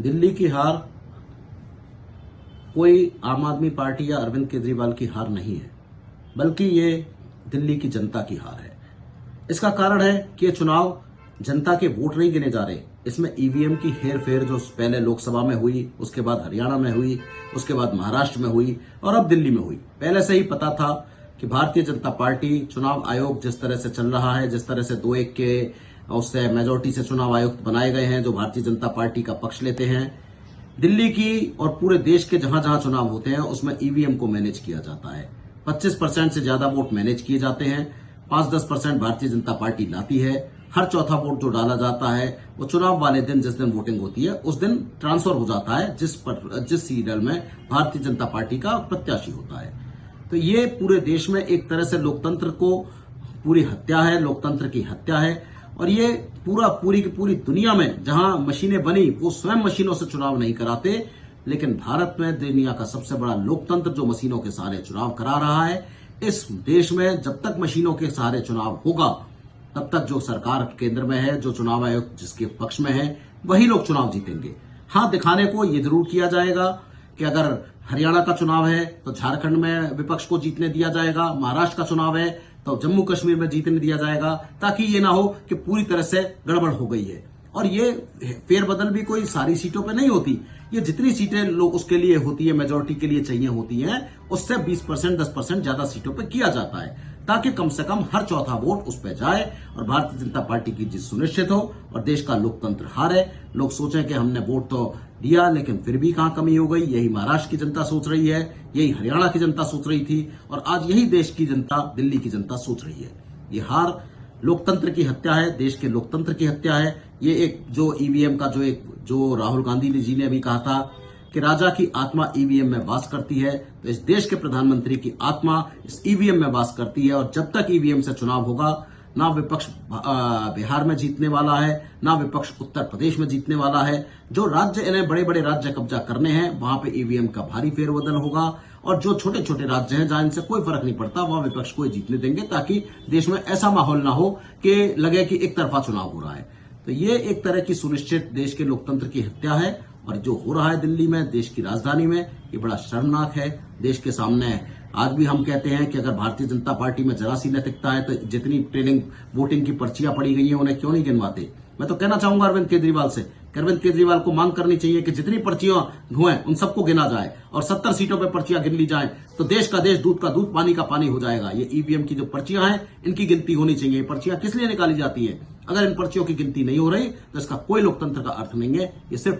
दिल्ली की हार कोई आम आदमी पार्टी या अरविंद केजरीवाल की हार नहीं है, बल्कि ये दिल्ली की जनता की हार है। इसका कारण है कि ये चुनाव जनता के वोट नहीं गिने जा रहे, इसमें ईवीएम की हेरफेर जो पहले लोकसभा में हुई, उसके बाद हरियाणा में हुई, उसके बाद महाराष्ट्र में हुई और अब दिल्ली में हुई। पहले से ही पता था कि भारतीय जनता पार्टी चुनाव आयोग जिस तरह से चल रहा है, जिस तरह से 2-1 के उससे मेजोरिटी से चुनाव आयुक्त बनाए गए हैं जो भारतीय जनता पार्टी का पक्ष लेते हैं, दिल्ली की और पूरे देश के जहां जहां चुनाव होते हैं उसमें ईवीएम को मैनेज किया जाता है। 25% से ज्यादा वोट मैनेज किए जाते हैं। 5-10% भारतीय जनता पार्टी लाती है। हर चौथा वोट जो डाला जाता है वो चुनाव वाले दिन, जिस दिन वोटिंग होती है उस दिन ट्रांसफर हो जाता है जिस सीरियल में भारतीय जनता पार्टी का प्रत्याशी होता है। तो ये पूरे देश में एक तरह से लोकतंत्र को पूरी हत्या है, लोकतंत्र की हत्या है। और ये पूरी की पूरी दुनिया में जहां मशीनें बनी वो स्वयं मशीनों से चुनाव नहीं कराते, लेकिन भारत में दुनिया का सबसे बड़ा लोकतंत्र जो मशीनों के सहारे चुनाव करा रहा है। इस देश में जब तक मशीनों के सहारे चुनाव होगा तब तक जो सरकार केंद्र में है, जो चुनाव आयोग जिसके पक्ष में है, वही लोग चुनाव जीतेंगे। हां, दिखाने को ये जरूर किया जाएगा कि अगर हरियाणा का चुनाव है तो झारखंड में विपक्ष को जीतने दिया जाएगा, महाराष्ट्र का चुनाव है तो जम्मू कश्मीर में जीतने दिया जाएगा, ताकि ये ना हो कि पूरी तरह से गड़बड़ हो गई है। और ये फेरबदल भी कोई सारी सीटों पे नहीं होती, ये जितनी सीटें लोग उसके लिए होती है, मेजोरिटी के लिए चाहिए होती हैं, उससे 20% 10% ज्यादा सीटों पे किया जाता है, ताकि कम से कम हर चौथा वोट उस पर जाए और भारतीय जनता पार्टी की जीत सुनिश्चित हो और देश का लोकतंत्र हारे। लोग सोचें कि हमने वोट तो दिया लेकिन फिर भी कहां कमी हो गई, यही महाराष्ट्र की जनता सोच रही है, यही हरियाणा की जनता सोच रही थी और आज यही देश की जनता, दिल्ली की जनता सोच रही है। ये हार लोकतंत्र की हत्या है, देश के लोकतंत्र की हत्या है। ये एक जो ईवीएम का जो राहुल गांधी जी ने अभी कहा था कि राजा की आत्मा ईवीएम में वास करती है, तो इस देश के प्रधानमंत्री की आत्मा इस ईवीएम में वास करती है। और जब तक ईवीएम से चुनाव होगा, ना विपक्ष बिहार में जीतने वाला है, ना विपक्ष उत्तर प्रदेश में जीतने वाला है। जो राज्य इन्हें बड़े बड़े राज्य कब्जा करने हैं वहां पे ईवीएम का भारी फेरबदल होगा और जो छोटे छोटे राज्य हैं जहां इनसे कोई फर्क नहीं पड़ता वहां विपक्ष को जीतने देंगे, ताकि देश में ऐसा माहौल ना हो कि लगे कि एक तरफा चुनाव हो रहा है। तो ये एक तरह की सुनिश्चित देश के लोकतंत्र की हत्या है और जो हो रहा है दिल्ली में, देश की राजधानी में, ये बड़ा शर्मनाक है। देश के सामने आज भी हम कहते हैं कि अगर भारतीय जनता पार्टी में जरा सी नैतिकता है तो जितनी ट्रेनिंग वोटिंग की पर्चियां पड़ी गई हैं उन्हें क्यों नहीं गिनवाते। मैं तो कहना चाहूंगा अरविंद केजरीवाल से कि अरविंद केजरीवाल को मांग करनी चाहिए कि जितनी पर्चियां हुए उन सबको गिना जाए और 70 सीटों पर पर्चियां गिन ली जाए तो देश का देश, दूध का दूध, पानी का पानी हो जाएगा। ये ईवीएम की जो पर्चियां हैं इनकी गिनती होनी चाहिए। ये पर्चियां किस लिए निकाली जाती है? अगर इन पर्चियों की गिनती नहीं हो रही तो इसका कोई लोकतंत्र का अर्थ नहीं है। ये सिर्फ